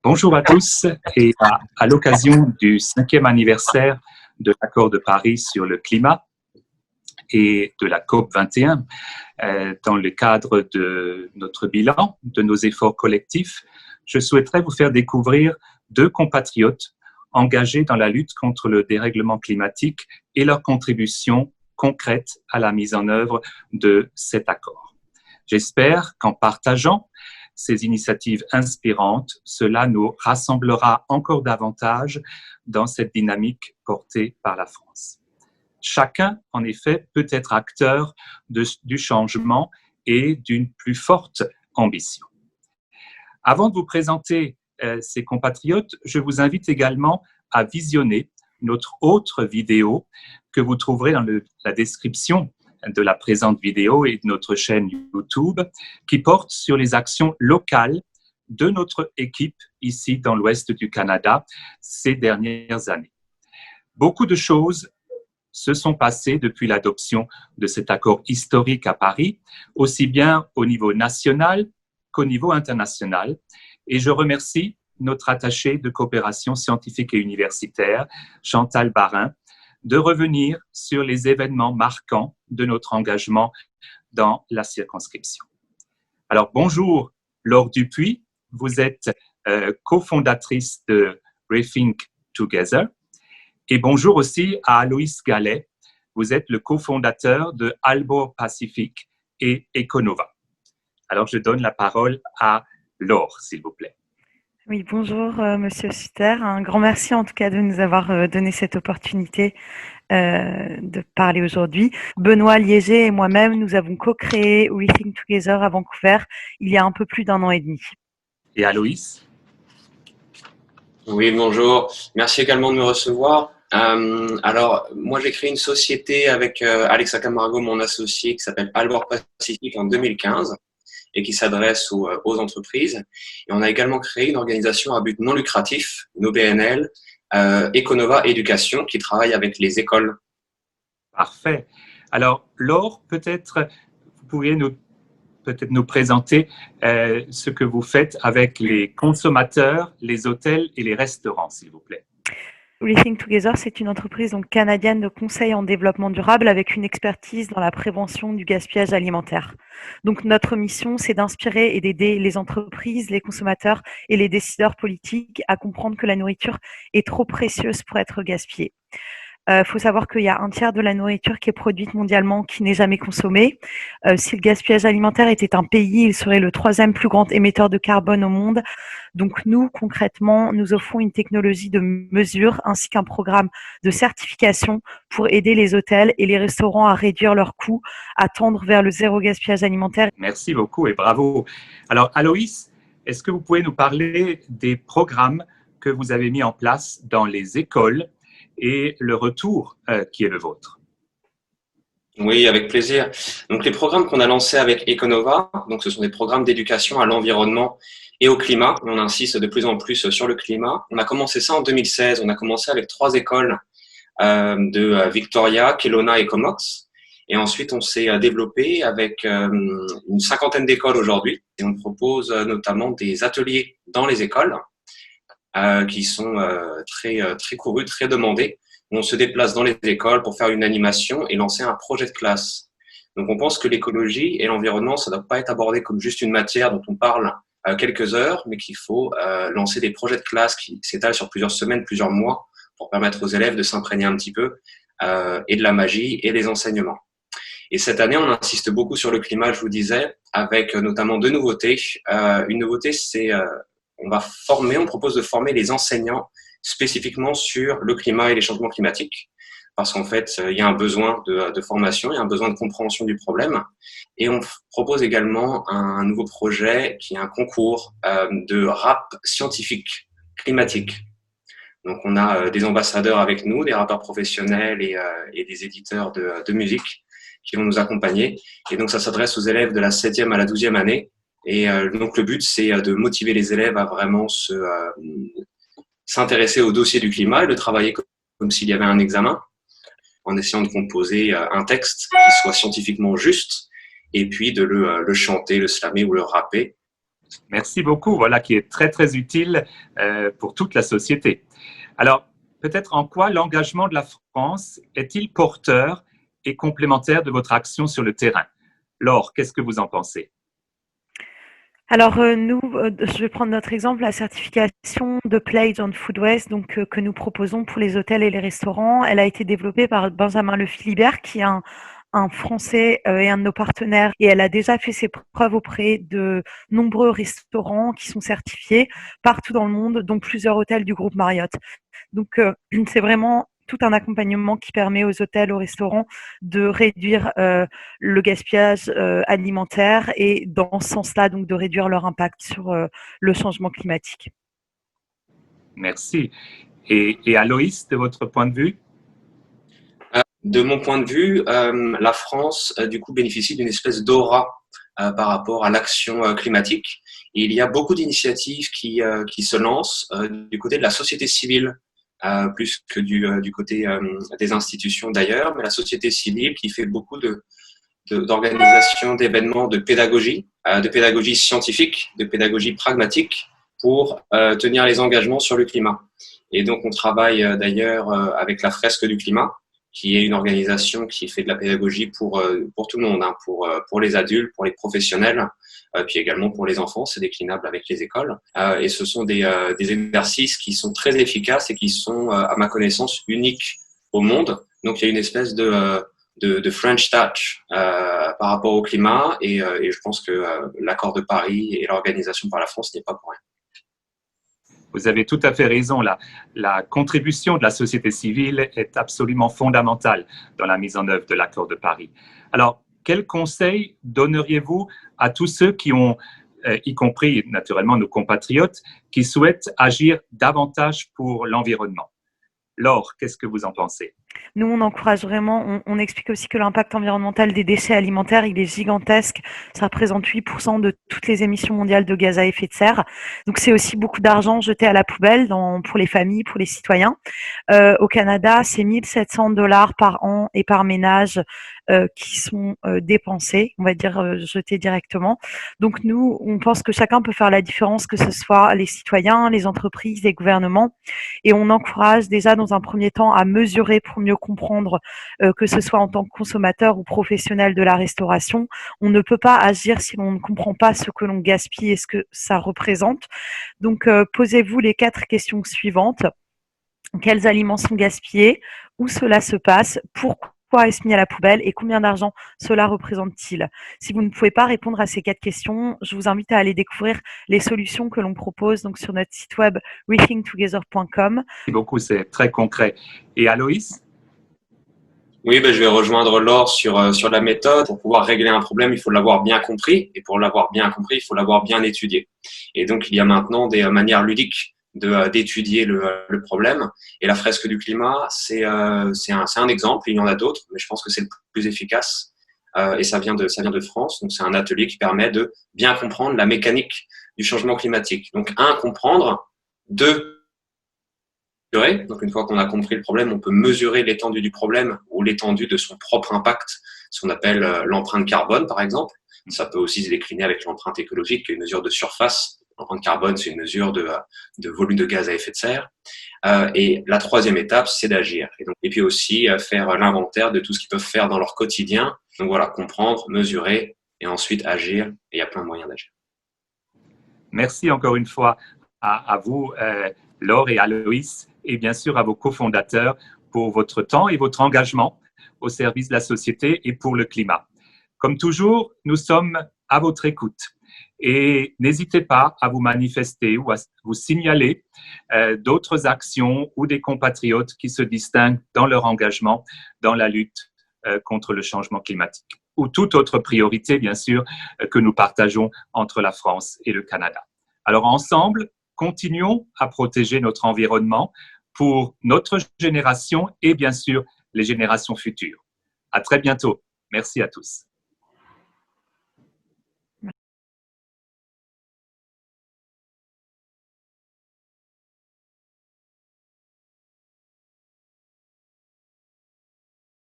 Bonjour à tous et à l'occasion du 5e anniversaire de l'accord de Paris sur le climat et de la COP 21, dans le cadre de notre bilan, de nos efforts collectifs, je souhaiterais vous faire découvrir deux compatriotes engagés dans la lutte contre le dérèglement climatique et leur contribution concrète à la mise en œuvre de cet accord. J'espère qu'en partageant ces initiatives inspirantes, cela nous rassemblera encore davantage dans cette dynamique portée par la France. Chacun, en effet, peut être acteur du changement et d'une plus forte ambition. Avant de vous présenter ces compatriotes, je vous invite également à visionner notre autre vidéo que vous trouverez dans la description de la présente vidéo et de notre chaîne YouTube, qui porte sur les actions locales de notre équipe ici dans l'ouest du Canada ces dernières années. Beaucoup de choses se sont passées depuis l'adoption de cet accord historique à Paris, aussi bien au niveau national qu'au niveau international. Et je remercie notre attachée de coopération scientifique et universitaire, Chantal Barin, de revenir sur les événements marquants de notre engagement dans la circonscription. Alors, bonjour Laure Dupuis, vous êtes cofondatrice de Rethink Together. Et bonjour aussi à Aloïs Gallet, vous êtes le cofondateur de Albor Pacific et Econova. Alors, je donne la parole à Laure, s'il vous plaît. Oui, bonjour Monsieur Sutter. Un grand merci en tout cas de nous avoir donné cette opportunité de parler aujourd'hui. Benoît Liéger et moi-même, nous avons co-créé Rethink Together à Vancouver il y a un peu plus d'1 an et demi. Et Aloïs? Oui, bonjour. Merci également de me recevoir. Alors, moi, j'ai créé une société avec Alexa Camargo, mon associé, qui s'appelle Albor Pacific en 2015 et qui s'adresse aux entreprises. Et on a également créé une organisation à but non lucratif, une OBNL, Econova Éducation, qui travaille avec les écoles. Parfait. Alors, Laure, peut-être vous pourriez nous présenter ce que vous faites avec les consommateurs, les hôtels et les restaurants, s'il vous plaît. Rethink Together, c'est une entreprise donc canadienne de conseil en développement durable avec une expertise dans la prévention du gaspillage alimentaire. Donc notre mission, c'est d'inspirer et d'aider les entreprises, les consommateurs et les décideurs politiques à comprendre que la nourriture est trop précieuse pour être gaspillée. Faut savoir qu'il y a 1/3 de la nourriture qui est produite mondialement qui n'est jamais consommée. Si le gaspillage alimentaire était un pays, il serait le 3e plus grand émetteur de carbone au monde. Donc nous, concrètement, nous offrons une technologie de mesure ainsi qu'un programme de certification pour aider les hôtels et les restaurants à réduire leurs coûts, à tendre vers le zéro gaspillage alimentaire. Merci beaucoup et bravo. Alors Aloïs, est-ce que vous pouvez nous parler des programmes que vous avez mis en place dans les écoles et le retour qui est le vôtre? Oui, avec plaisir. Donc, les programmes qu'on a lancés avec Econova, donc ce sont des programmes d'éducation à l'environnement et au climat. On insiste de plus en plus sur le climat. On a commencé ça en 2016. On a commencé avec 3 écoles de Victoria, Kelowna et Comox. Et ensuite, on s'est développé avec une 50aine d'écoles aujourd'hui. Et on propose notamment des ateliers dans les écoles qui sont très courus, très demandés. On se déplace dans les écoles pour faire une animation et lancer un projet de classe. Donc, on pense que l'écologie et l'environnement, ça ne doit pas être abordé comme juste une matière dont on parle quelques heures, mais qu'il faut lancer des projets de classe qui s'étalent sur plusieurs semaines, plusieurs mois, pour permettre aux élèves de s'imprégner un petit peu et de la magie et des enseignements. Et cette année, on insiste beaucoup sur le climat, je vous disais, avec notamment 2 nouveautés. Une nouveauté, c'est on propose de former les enseignants spécifiquement sur le climat et les changements climatiques, parce qu'en fait, il y a un besoin de formation, il y a un besoin de compréhension du problème. Et on propose également un nouveau projet qui est un concours de rap scientifique climatique. Donc, on a des ambassadeurs avec nous, des rappeurs professionnels et des éditeurs de musique qui vont nous accompagner. Et donc, ça s'adresse aux élèves de la 7e à la 12e année. Et donc, le but, c'est de motiver les élèves à vraiment s'intéresser au dossier du climat et de travailler comme s'il y avait un examen, en essayant de composer un texte qui soit scientifiquement juste et puis de le chanter, le slammer ou le rapper. Merci beaucoup, voilà, qui est très, très utile pour toute la société. Alors, peut-être en quoi l'engagement de la France est-il porteur et complémentaire de votre action sur le terrain? Laure, qu'est-ce que vous en pensez? Alors nous, je vais prendre notre exemple, la certification de Plaid on Food Waste donc que nous proposons pour les hôtels et les restaurants. Elle a été développée par Benjamin Le Philibert qui est un Français et un de nos partenaires et elle a déjà fait ses preuves auprès de nombreux restaurants qui sont certifiés partout dans le monde, dont plusieurs hôtels du groupe Marriott. Donc c'est vraiment tout un accompagnement qui permet aux hôtels, aux restaurants de réduire le gaspillage alimentaire et dans ce sens-là, donc de réduire leur impact sur le changement climatique. Merci. Et Aloïs, de votre point de vue? De mon point de vue, la France, du coup, bénéficie d'une espèce d'aura par rapport à l'action climatique. Et il y a beaucoup d'initiatives qui se lancent du côté de la société civile, plus que du côté des institutions d'ailleurs, mais la société civile qui fait beaucoup d'organisations, d'événements, de pédagogie scientifique, de pédagogie pragmatique pour tenir les engagements sur le climat. Et donc, on travaille d'ailleurs avec la Fresque du climat, qui est une organisation qui fait de la pédagogie pour tout le monde, hein, pour les adultes, pour les professionnels, puis également pour les enfants, c'est déclinable avec les écoles. Et ce sont des exercices qui sont très efficaces et qui sont, à ma connaissance, uniques au monde. Donc, il y a une espèce de French touch par rapport au climat et je pense que l'accord de Paris et l'organisation par la France n'est pas pour rien. Vous avez tout à fait raison. La contribution de la société civile est absolument fondamentale dans la mise en œuvre de l'accord de Paris. Alors, quels conseils donneriez-vous à tous ceux qui ont, y compris naturellement nos compatriotes, qui souhaitent agir davantage pour l'environnement? Laure, qu'est-ce que vous en pensez? Nous, on encourage vraiment, on explique aussi que l'impact environnemental des déchets alimentaires, il est gigantesque. Ça représente 8% de toutes les émissions mondiales de gaz à effet de serre. Donc, c'est aussi beaucoup d'argent jeté à la poubelle pour les familles, pour les citoyens. Au Canada, c'est 1 700 $ par an et par ménage qui sont dépensés, on va dire jetés directement. Donc, nous, on pense que chacun peut faire la différence, que ce soit les citoyens, les entreprises, les gouvernements. Et on encourage déjà dans un premier temps à mesurer pour mieux comprendre, que ce soit en tant que consommateur ou professionnel de la restauration. On ne peut pas agir si l'on ne comprend pas ce que l'on gaspille et ce que ça représente. Donc, posez-vous les 4 questions suivantes. Quels aliments sont gaspillés? Où cela se passe? Pourquoi est-ce mis à la poubelle et combien d'argent cela représente-t-il? Si vous ne pouvez pas répondre à ces 4 questions, je vous invite à aller découvrir les solutions que l'on propose donc sur notre site web rethinktogether.com. Merci beaucoup, c'est très concret. Et Aloïs? Oui, je vais rejoindre Laure sur la méthode. Pour pouvoir régler un problème, il faut l'avoir bien compris. Et pour l'avoir bien compris, il faut l'avoir bien étudié. Et donc, il y a maintenant des manières ludiques d'étudier le problème. Et la fresque du climat, c'est un exemple. Il y en a d'autres, mais je pense que c'est le plus efficace. Et ça vient de France. Donc, c'est un atelier qui permet de bien comprendre la mécanique du changement climatique. Donc, comprendre. 2, donc, une fois qu'on a compris le problème, on peut mesurer l'étendue du problème ou l'étendue de son propre impact, ce qu'on appelle l'empreinte carbone, par exemple. Ça peut aussi se décliner avec l'empreinte écologique, qui est une mesure de surface. L'empreinte carbone, c'est une mesure de volume de gaz à effet de serre. Et la 3e étape, c'est d'agir. Et puis aussi faire l'inventaire de tout ce qu'ils peuvent faire dans leur quotidien. Donc voilà, comprendre, mesurer et ensuite agir. Et il y a plein de moyens d'agir. Merci encore une fois à vous, Laure et Aloïs, et bien sûr à vos cofondateurs pour votre temps et votre engagement au service de la société et pour le climat. Comme toujours, nous sommes à votre écoute et n'hésitez pas à vous manifester ou à vous signaler d'autres actions ou des compatriotes qui se distinguent dans leur engagement dans la lutte contre le changement climatique ou toute autre priorité, bien sûr, que nous partageons entre la France et le Canada. Alors ensemble, continuons à protéger notre environnement pour notre génération et bien sûr les générations futures. À très bientôt. Merci à tous.